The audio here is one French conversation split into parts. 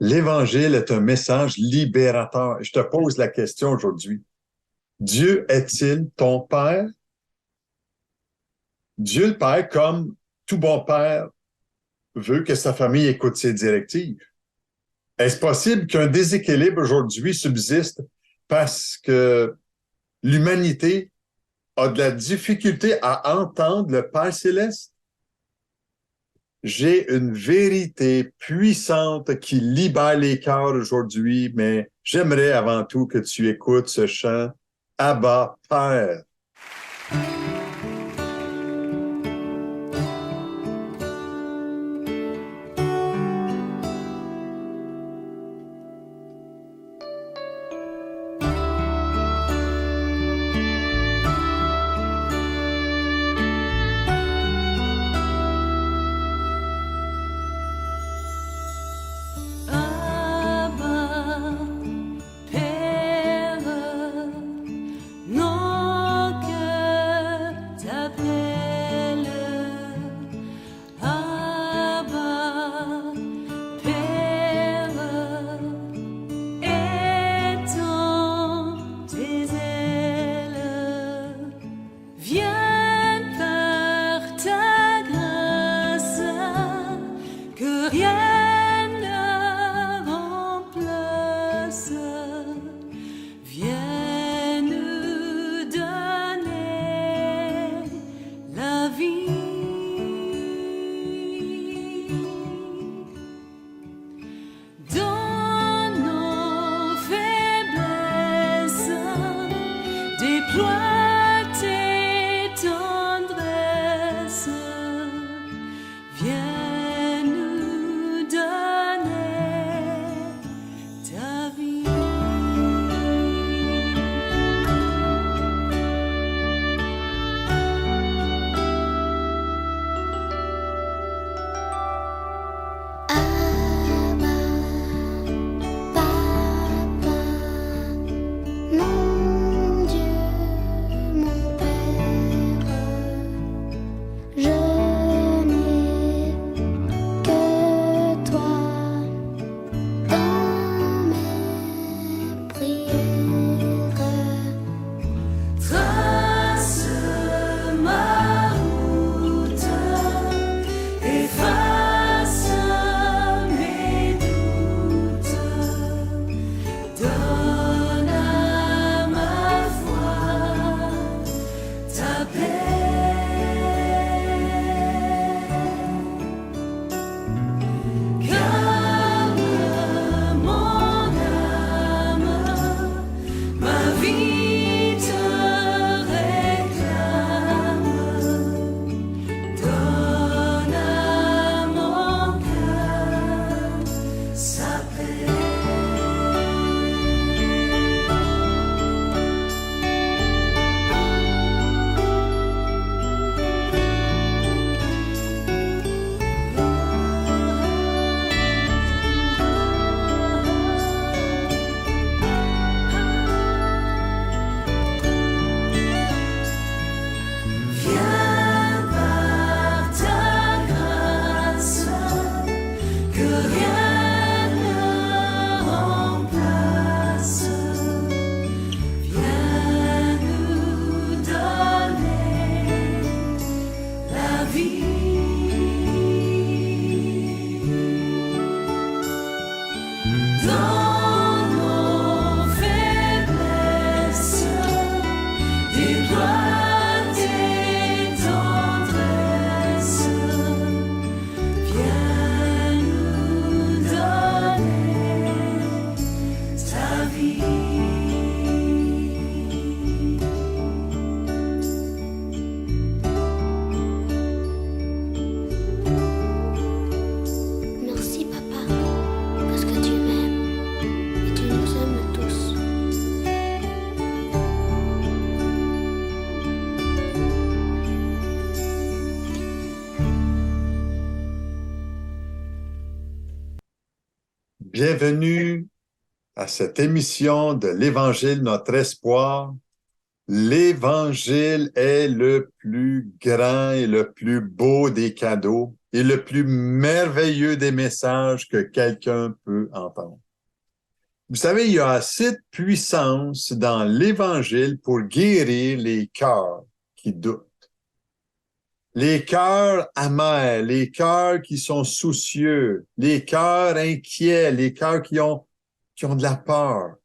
L'Évangile est un message libérateur. Je te pose la question aujourd'hui. Dieu est-il ton Père? Dieu le Père, comme tout bon père, veut que sa famille écoute ses directives. Est-ce possible qu'un déséquilibre aujourd'hui subsiste parce que l'humanité a de la difficulté à entendre le Père céleste? J'ai une vérité puissante qui libère les cœurs aujourd'hui, mais j'aimerais avant tout que tu écoutes ce chant Abba Père. Bienvenue à cette émission de l'Évangile, notre espoir. L'Évangile est le plus grand et le plus beau des cadeaux. est le plus merveilleux des messages que quelqu'un peut entendre. Vous savez, il y a assez de puissance dans l'Évangile pour guérir les cœurs qui doutent. Les cœurs amers, les cœurs qui sont soucieux, les cœurs inquiets, les cœurs qui ont de la peur.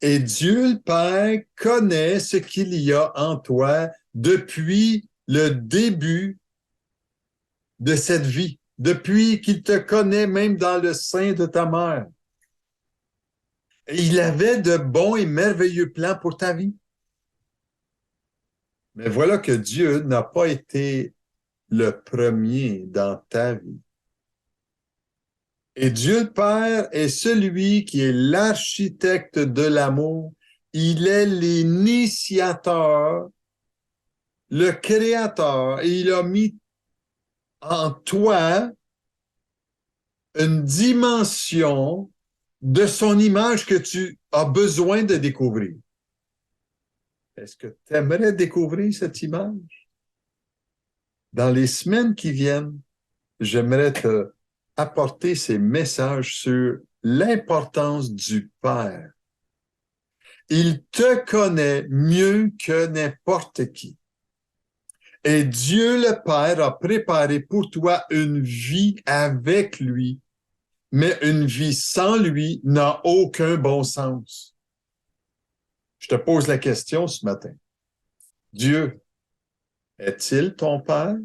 Et Dieu le Père connaît ce qu'il y a en toi depuis le début de cette vie, depuis qu'il te connaît même dans le sein de ta mère. Et il avait de bons et merveilleux plans pour ta vie. Mais voilà que Dieu n'a pas été le premier dans ta vie. Et Dieu le Père est celui qui est l'architecte de l'amour. Il est l'initiateur, le créateur, et il a mis en toi une dimension de son image que tu as besoin de découvrir. Est-ce que tu aimerais découvrir cette image? Dans les semaines qui viennent, j'aimerais te apporter ces messages sur l'importance du Père. Il te connaît mieux que n'importe qui. Et Dieu le Père a préparé pour toi une vie avec lui, mais une vie sans lui n'a aucun bon sens. Je te pose la question ce matin. Dieu est-il ton Père?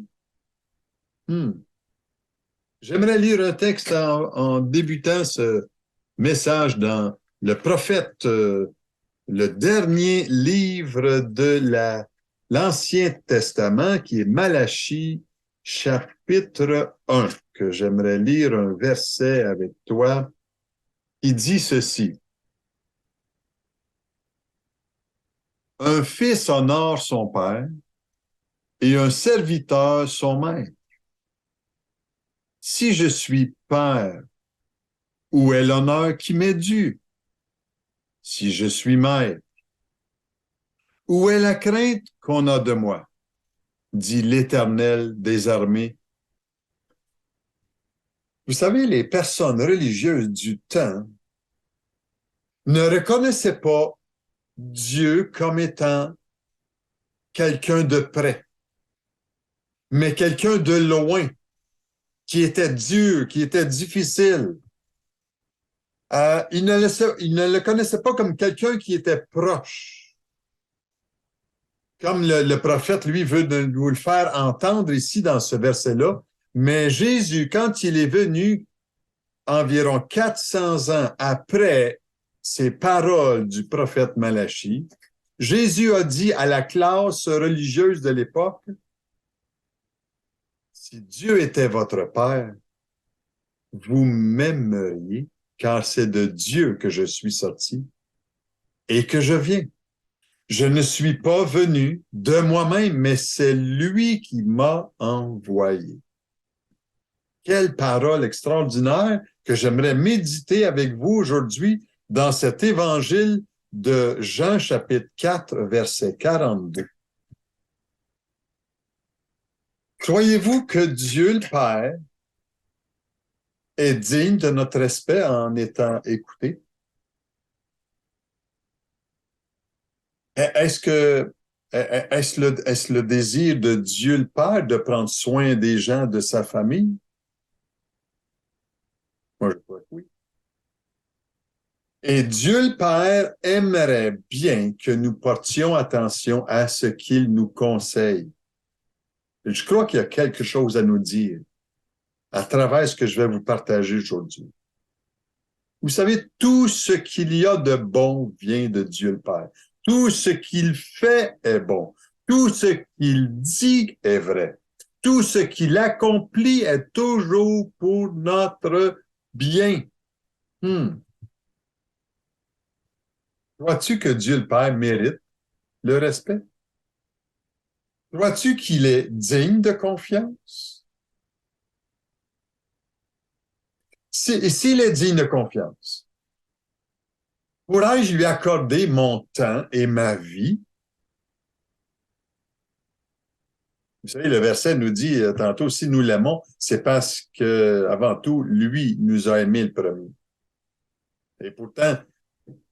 J'aimerais lire un texte en débutant ce message dans le prophète, le dernier livre de l'Ancien Testament, qui est Malachie, chapitre 1, que j'aimerais lire un verset avec toi. Il dit ceci. Un fils honore son père et un serviteur son maître. Si je suis père, où est l'honneur qui m'est dû? Si je suis maître, où est la crainte qu'on a de moi? Dit l'Éternel des armées. Vous savez, les personnes religieuses du temps ne reconnaissaient pas Dieu comme étant quelqu'un de près, mais quelqu'un de loin, qui était dur, qui était difficile. Ils ne le connaissaient pas comme quelqu'un qui était proche. Comme le prophète, lui, veut nous le faire entendre ici dans ce verset-là. Mais Jésus, quand il est venu environ 400 ans après ces paroles du prophète Malachie, Jésus a dit à la classe religieuse de l'époque, si Dieu était votre Père, vous m'aimeriez, car c'est de Dieu que je suis sorti et que je viens. Je ne suis pas venu de moi-même, mais c'est lui qui m'a envoyé. Quelle parole extraordinaire que j'aimerais méditer avec vous aujourd'hui dans cet évangile de Jean chapitre 4, verset 42. Croyez-vous que Dieu le Père est digne de notre respect en étant écouté? Est-ce le désir de Dieu le Père de prendre soin des gens de sa famille? Moi, je crois que oui. Et Dieu le Père aimerait bien que nous portions attention à ce qu'il nous conseille. Je crois qu'il y a quelque chose à nous dire à travers ce que je vais vous partager aujourd'hui. Vous savez, tout ce qu'il y a de bon vient de Dieu le Père. Tout ce qu'il fait est bon. Tout ce qu'il dit est vrai. Tout ce qu'il accomplit est toujours pour notre bien. Crois-tu que Dieu le Père mérite le respect? Crois-tu qu'il est digne de confiance? S'il est digne de confiance, pourrais-je lui accorder mon temps et ma vie? Vous savez, le verset nous dit tantôt, si nous l'aimons, c'est parce que, avant tout, lui nous a aimés le premier. Et pourtant,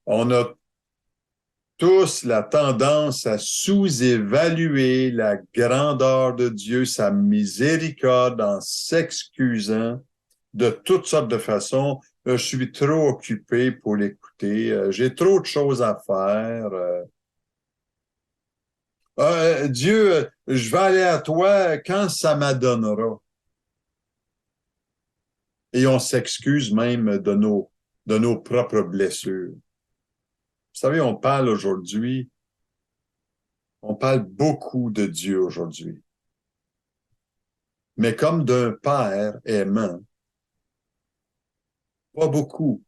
on a tous la tendance à sous-évaluer la grandeur de Dieu, sa miséricorde en s'excusant de toutes sortes de façons. Je suis trop occupé pour l'écouter. J'ai trop de choses à faire. Dieu, je vais aller à toi quand ça m'adonnera. Et on s'excuse même de nos propres blessures. Vous savez, on parle beaucoup de Dieu aujourd'hui. Mais comme d'un père aimant, pas beaucoup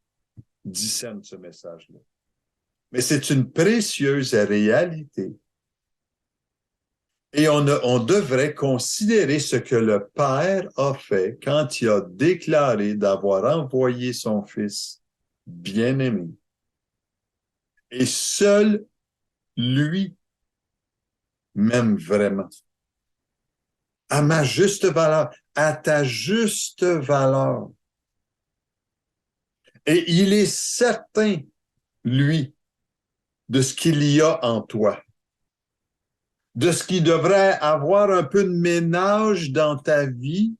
discernent ce message-là. Mais c'est une précieuse réalité. Et on devrait considérer ce que le Père a fait quand il a déclaré d'avoir envoyé son Fils bien-aimé. Et seul lui m'aime vraiment. À ma juste valeur, à ta juste valeur. Et il est certain, lui, de ce qu'il y a en toi, de ce qui devrait avoir un peu de ménage dans ta vie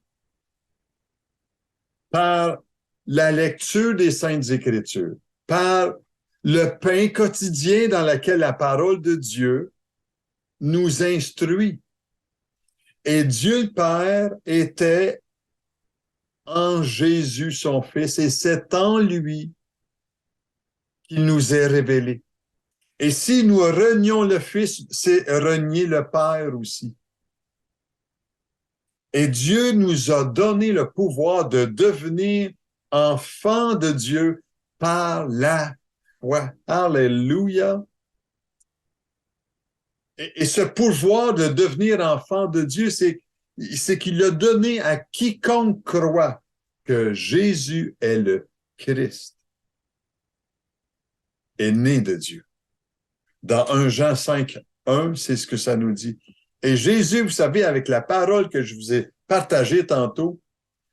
par la lecture des Saintes Écritures, par le pain quotidien dans lequel la parole de Dieu nous instruit. Et Dieu le Père était en Jésus, son Fils, et c'est en lui qu'il nous est révélé. Et si nous renions le Fils, c'est renier le Père aussi. Et Dieu nous a donné le pouvoir de devenir enfants de Dieu par la foi. Alléluia. Et ce pouvoir de devenir enfant de Dieu, c'est qu'il a donné à quiconque croit que Jésus est le Christ, est né de Dieu. Dans 1 Jean 5, 1, c'est ce que ça nous dit. Et Jésus, vous savez, avec la parole que je vous ai partagée tantôt,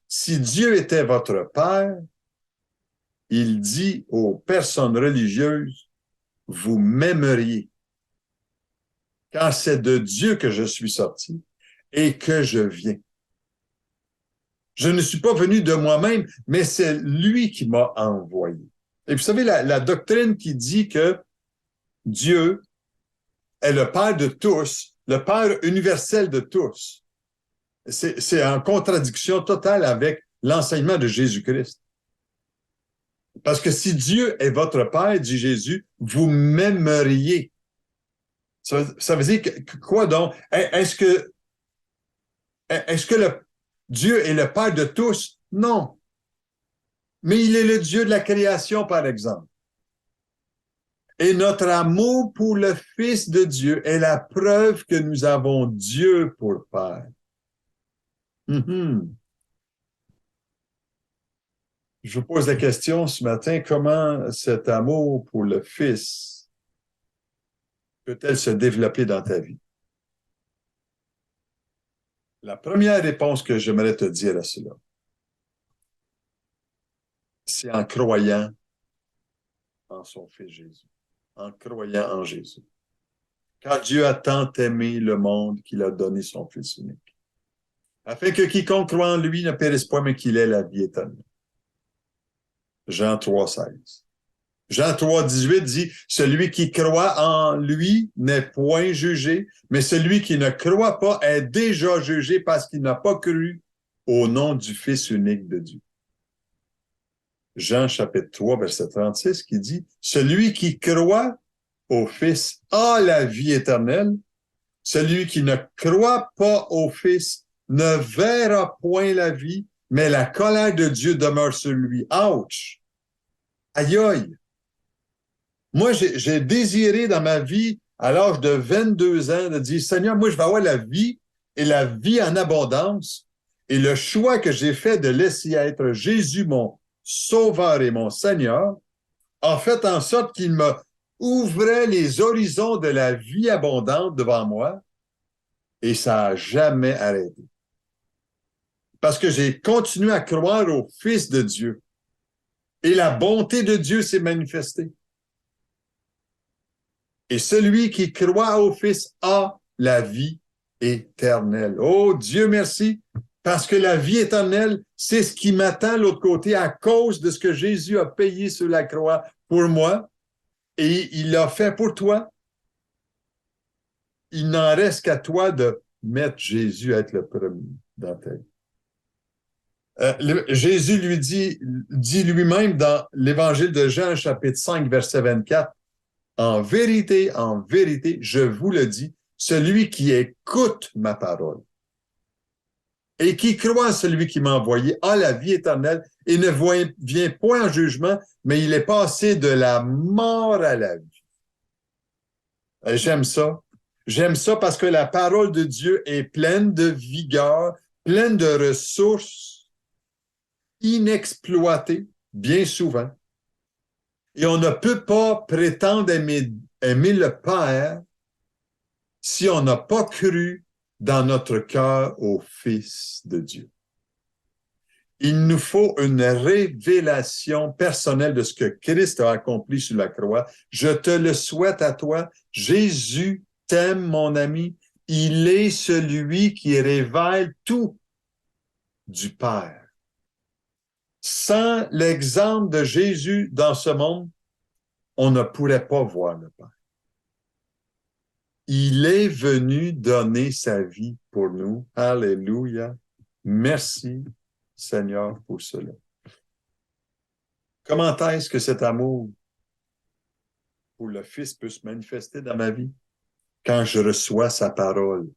si Dieu était votre Père, il dit aux personnes religieuses, vous m'aimeriez, car c'est de Dieu que je suis sorti et que je viens. Je ne suis pas venu de moi-même, mais c'est lui qui m'a envoyé. Et vous savez, la doctrine qui dit que Dieu est le Père de tous, le Père universel de tous, c'est en contradiction totale avec l'enseignement de Jésus-Christ. Parce que si Dieu est votre Père, dit Jésus, vous m'aimeriez. Ça veut dire quoi donc? Est-ce que Dieu est le Père de tous? Non. Mais il est le Dieu de la création, par exemple. Et notre amour pour le Fils de Dieu est la preuve que nous avons Dieu pour Père. Mm-hmm. Je vous pose la question ce matin, comment cet amour pour le Fils peut-elle se développer dans ta vie? La première réponse que j'aimerais te dire à cela, c'est en croyant en son Fils Jésus, en croyant en Jésus. Car Dieu a tant aimé le monde qu'il a donné son Fils unique, afin que quiconque croit en lui ne périsse pas, mais qu'il ait la vie éternelle. Jean 3, 16. Jean 3, 18 dit, celui qui croit en lui n'est point jugé, mais celui qui ne croit pas est déjà jugé parce qu'il n'a pas cru au nom du Fils unique de Dieu. Jean chapitre 3, verset 36, qui dit, celui qui croit au Fils a la vie éternelle, celui qui ne croit pas au Fils ne verra point la vie, mais la colère de Dieu demeure sur lui. Ouch! Aïe aïe! Moi, j'ai désiré dans ma vie, à l'âge de 22 ans, de dire, Seigneur, moi, je vais avoir la vie et la vie en abondance. Et le choix que j'ai fait de laisser être Jésus, mon Sauveur et mon Seigneur, a fait en sorte qu'il me ouvrait les horizons de la vie abondante devant moi. Et ça n'a jamais arrêté. Parce que j'ai continué à croire au Fils de Dieu. Et la bonté de Dieu s'est manifestée. Et celui qui croit au Fils a la vie éternelle. Oh Dieu, merci, parce que la vie éternelle, c'est ce qui m'attend de l'autre côté à cause de ce que Jésus a payé sur la croix pour moi. Et il l'a fait pour toi. Il n'en reste qu'à toi de mettre Jésus à être le premier dans ta vie. Jésus lui dit lui-même dans l'Évangile de Jean, chapitre 5, verset 24, en vérité, je vous le dis, celui qui écoute ma parole et qui croit en celui qui m'a envoyé a la vie éternelle et ne vient point en jugement, mais il est passé de la mort à la vie. Et j'aime ça. J'aime ça parce que la parole de Dieu est pleine de vigueur, pleine de ressources inexploitées, bien souvent. Et on ne peut pas prétendre aimer le Père si on n'a pas cru dans notre cœur au Fils de Dieu. Il nous faut une révélation personnelle de ce que Christ a accompli sur la croix. Je te le souhaite à toi. Jésus t'aime, mon ami. Il est celui qui révèle tout du Père. Sans l'exemple de Jésus dans ce monde, on ne pourrait pas voir le Père. Il est venu donner sa vie pour nous. Alléluia. Merci, Seigneur, pour cela. Comment est-ce que cet amour pour le Fils peut se manifester dans ma vie? Quand je reçois sa parole.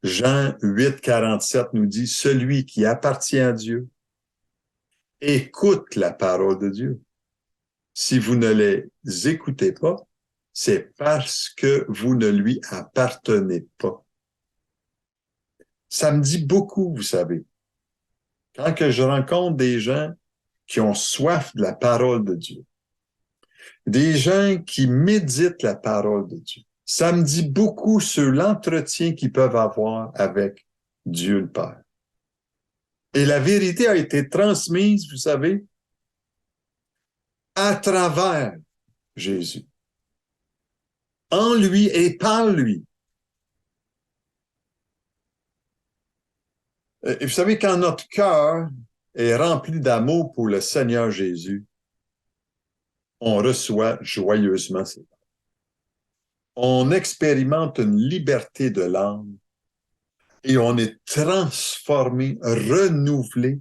Jean 8, 47 nous dit, celui qui appartient à Dieu écoute la parole de Dieu. Si vous ne les écoutez pas, c'est parce que vous ne lui appartenez pas. Ça me dit beaucoup, vous savez. Quand que je rencontre des gens qui ont soif de la parole de Dieu, des gens qui méditent la parole de Dieu, ça me dit beaucoup sur l'entretien qu'ils peuvent avoir avec Dieu le Père. Et la vérité a été transmise, vous savez, à travers Jésus. En lui et par lui. Et vous savez, quand notre cœur est rempli d'amour pour le Seigneur Jésus, on reçoit joyeusement ses paroles. On expérimente une liberté de l'âme et on est transformé, renouvelé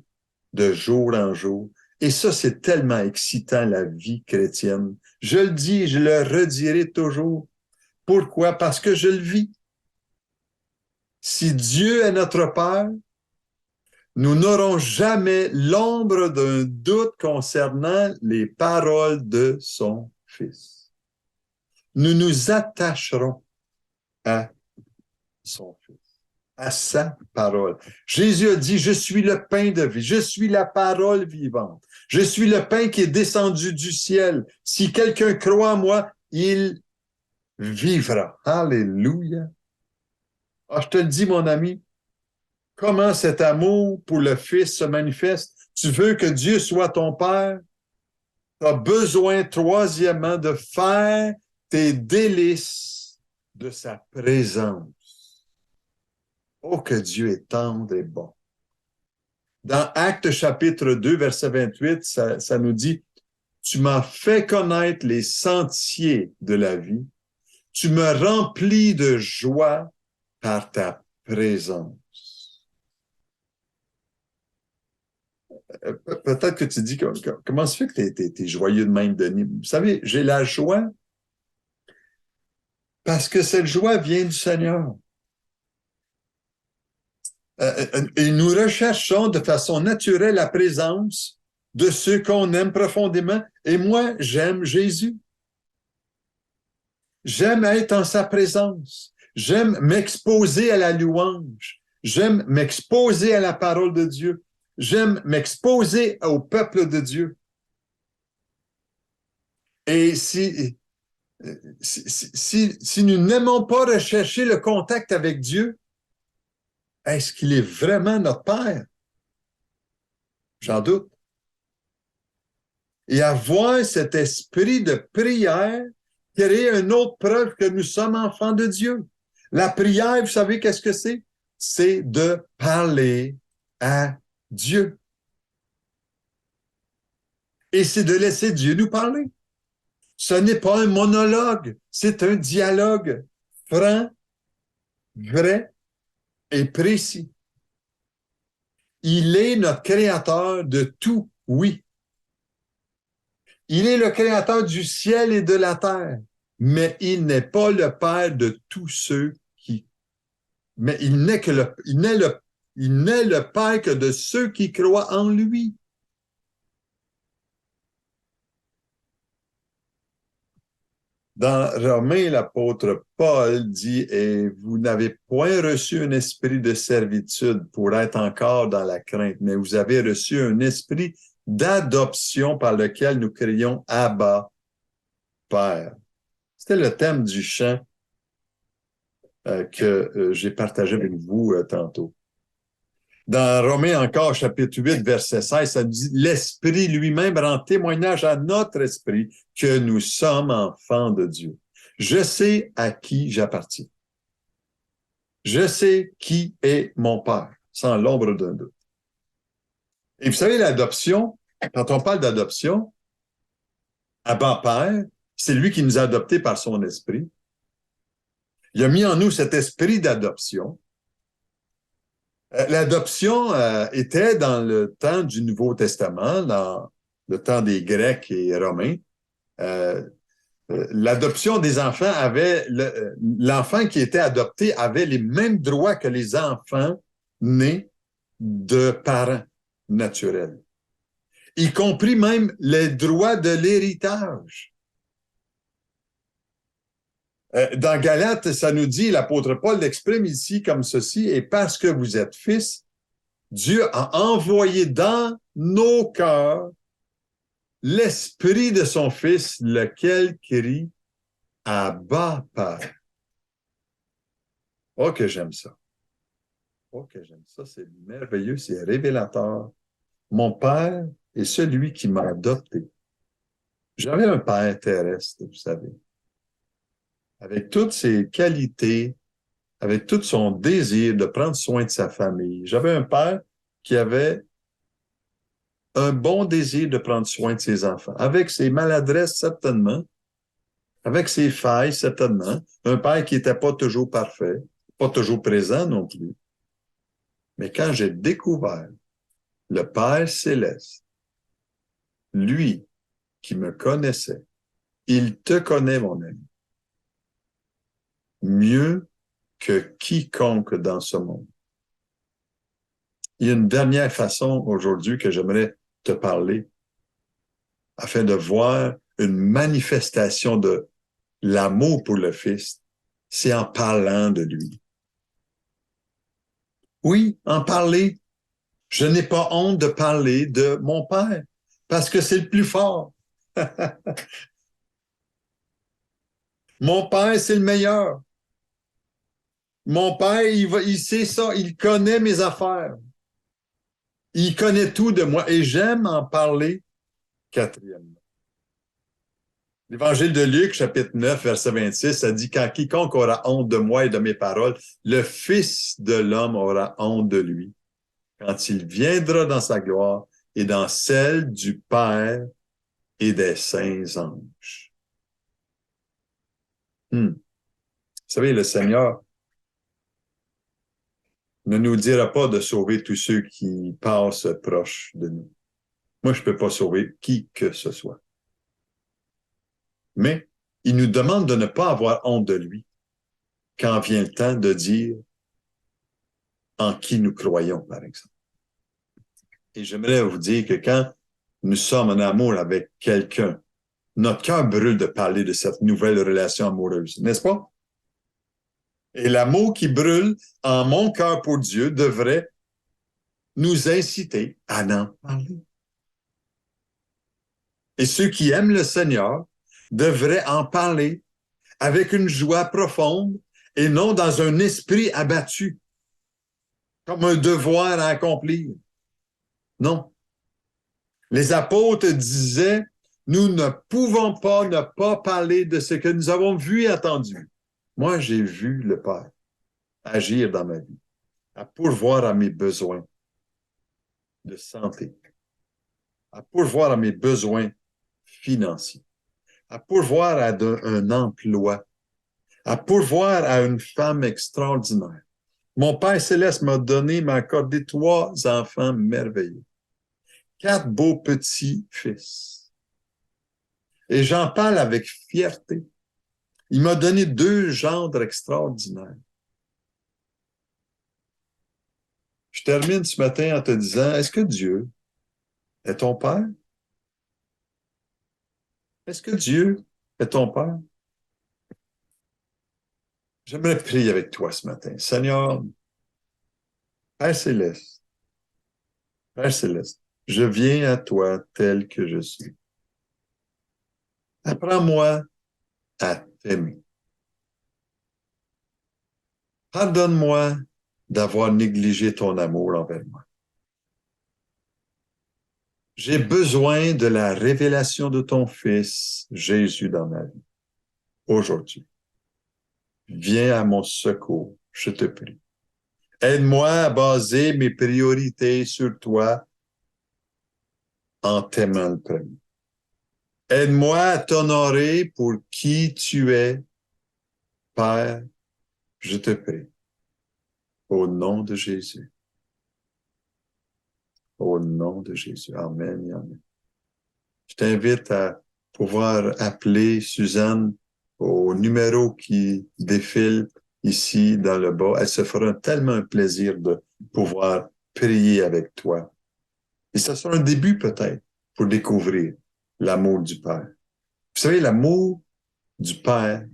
de jour en jour. Et ça, c'est tellement excitant, la vie chrétienne. Je le dis, je le redirai toujours. Pourquoi? Parce que je le vis. Si Dieu est notre Père, nous n'aurons jamais l'ombre d'un doute concernant les paroles de son Fils. Nous nous attacherons à son Fils, à sa parole. Jésus a dit, je suis le pain de vie, je suis la parole vivante, je suis le pain qui est descendu du ciel. Si quelqu'un croit en moi, il vivra. Alléluia. Ah, je te le dis, mon ami, comment cet amour pour le Fils se manifeste? Tu veux que Dieu soit ton Père? Tu as besoin, troisièmement, de faire tes délices de sa présence. Oh, que Dieu est tendre et bon. Dans Actes chapitre 2, verset 28, ça nous dit, « Tu m'as fait connaître les sentiers de la vie. Tu me remplis de joie par ta présence. » Peut-être que tu dis, comment se fait que t'es joyeux de même, Denis? Vous savez, j'ai la joie parce que cette joie vient du Seigneur. Et nous recherchons de façon naturelle la présence de ceux qu'on aime profondément. Et moi, j'aime Jésus. J'aime être en sa présence. J'aime m'exposer à la louange. J'aime m'exposer à la parole de Dieu. J'aime m'exposer au peuple de Dieu. Et si Si nous n'aimons pas rechercher le contact avec Dieu, est-ce qu'il est vraiment notre Père? J'en doute. Et avoir cet esprit de prière crée une autre preuve que nous sommes enfants de Dieu. La prière, vous savez qu'est-ce que c'est? C'est de parler à Dieu. Et c'est de laisser Dieu nous parler. Ce n'est pas un monologue, c'est un dialogue franc, vrai et précis. Il est notre créateur de tout, oui. Il est le créateur du ciel et de la terre, mais il n'est pas le père de tous ceux qui... Mais il n'est le père que de ceux qui croient en lui. Dans Romains, l'apôtre Paul dit, et vous n'avez point reçu un esprit de servitude pour être encore dans la crainte, mais vous avez reçu un esprit d'adoption par lequel nous crions Abba, Père. C'était le thème du chant que j'ai partagé avec vous tantôt. Dans Romains encore, chapitre 8, verset 16, ça dit, l'Esprit lui-même rend témoignage à notre esprit que nous sommes enfants de Dieu. Je sais à qui j'appartiens. Je sais qui est mon Père, sans l'ombre d'un doute. Et vous savez, l'adoption, quand on parle d'adoption, Abba Père, c'est lui qui nous a adoptés par son esprit. Il a mis en nous cet esprit d'adoption. L'adoption était dans le temps du Nouveau Testament, dans le temps des Grecs et Romains. L'adoption des enfants avait, l'enfant qui était adopté avait les mêmes droits que les enfants nés de parents naturels, y compris même les droits de l'héritage. Dans Galates, ça nous dit, l'apôtre Paul l'exprime ici comme ceci, et parce que vous êtes fils, Dieu a envoyé dans nos cœurs l'esprit de son Fils, lequel crie Abba, Père. Oh, que j'aime ça. Oh, que j'aime ça. C'est merveilleux, c'est révélateur. Mon Père est celui qui m'a adopté. J'avais un père terrestre, vous savez, avec toutes ses qualités, avec tout son désir de prendre soin de sa famille. J'avais un père qui avait un bon désir de prendre soin de ses enfants, avec ses maladresses certainement, avec ses failles certainement, un père qui n'était pas toujours parfait, pas toujours présent non plus. Mais quand j'ai découvert le Père céleste, lui qui me connaissait, il te connaît, mon ami, mieux que quiconque dans ce monde. Il y a une dernière façon aujourd'hui que j'aimerais te parler afin de voir une manifestation de l'amour pour le Fils, c'est en parlant de lui. Oui, en parler. Je n'ai pas honte de parler de mon Père parce que c'est le plus fort. Mon Père, c'est le meilleur. Mon Père, il sait ça, il connaît mes affaires. Il connaît tout de moi et j'aime en parler quatrièmement. L'Évangile de Luc, chapitre 9, verset 26, ça dit, quand quiconque aura honte de moi et de mes paroles, le Fils de l'homme aura honte de lui, quand il viendra dans sa gloire et dans celle du Père et des saints anges. Vous savez, le Seigneur ne nous dira pas de sauver tous ceux qui passent proches de nous. Moi, je ne peux pas sauver qui que ce soit. Mais il nous demande de ne pas avoir honte de lui quand vient le temps de dire en qui nous croyons, par exemple. Et j'aimerais vous dire que quand nous sommes en amour avec quelqu'un, notre cœur brûle de parler de cette nouvelle relation amoureuse, n'est-ce pas? Et l'amour qui brûle en mon cœur pour Dieu devrait nous inciter à en parler. Et ceux qui aiment le Seigneur devraient en parler avec une joie profonde et non dans un esprit abattu, comme un devoir à accomplir. Non. Les apôtres disaient, nous ne pouvons pas ne pas parler de ce que nous avons vu et entendu. Moi, j'ai vu le Père agir dans ma vie, à pourvoir à mes besoins de santé, à pourvoir à mes besoins financiers, à pourvoir à un emploi, à pourvoir à une femme extraordinaire. Mon Père Céleste m'a accordé 3 enfants merveilleux, 4 beaux petits-fils. Et j'en parle avec fierté. Il m'a donné 2 gendres extraordinaires. Je termine ce matin en te disant, est-ce que Dieu est ton Père? Est-ce que Dieu est ton Père? J'aimerais prier avec toi ce matin. Seigneur, Père Céleste, je viens à toi tel que je suis. Apprends-moi à t'aimer. Pardonne-moi d'avoir négligé ton amour envers moi. J'ai besoin de la révélation de ton Fils, Jésus, dans ma vie, aujourd'hui. Viens à mon secours, je te prie. Aide-moi à baser mes priorités sur toi en t'aimant le premier. Aide-moi à t'honorer pour qui tu es, Père, je te prie. Au nom de Jésus. Au nom de Jésus. Amen et amen. Je t'invite à pouvoir appeler Suzanne au numéro qui défile ici dans le bas. Elle se fera tellement un plaisir de pouvoir prier avec toi. Et ça sera un début peut-être pour découvrir l'amour du Père. Vous savez, l'amour du Père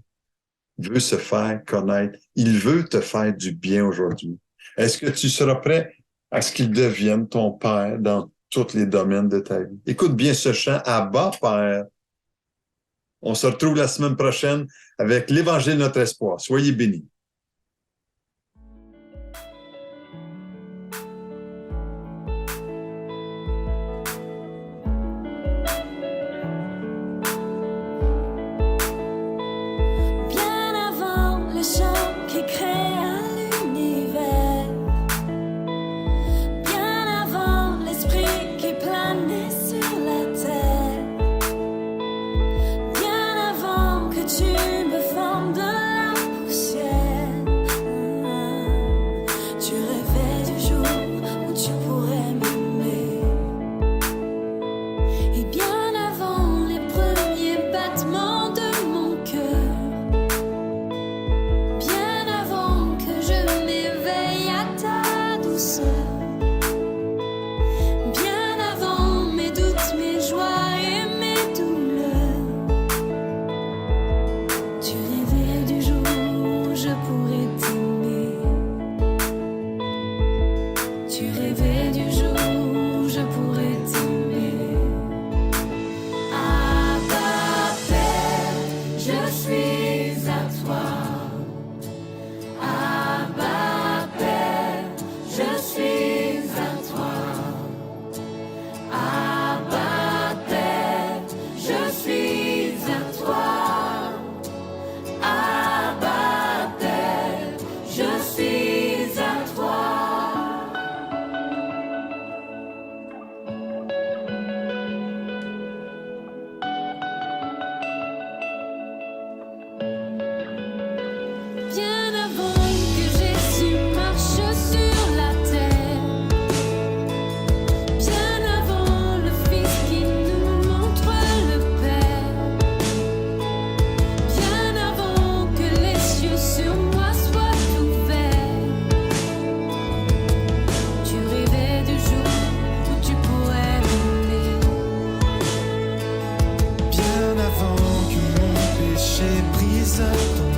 veut se faire connaître. Il veut te faire du bien aujourd'hui. Est-ce que tu seras prêt à ce qu'il devienne ton Père dans tous les domaines de ta vie? Écoute bien ce chant, Abba Père. On se retrouve la semaine prochaine avec l'Évangile de notre espoir. Soyez bénis. Brise ton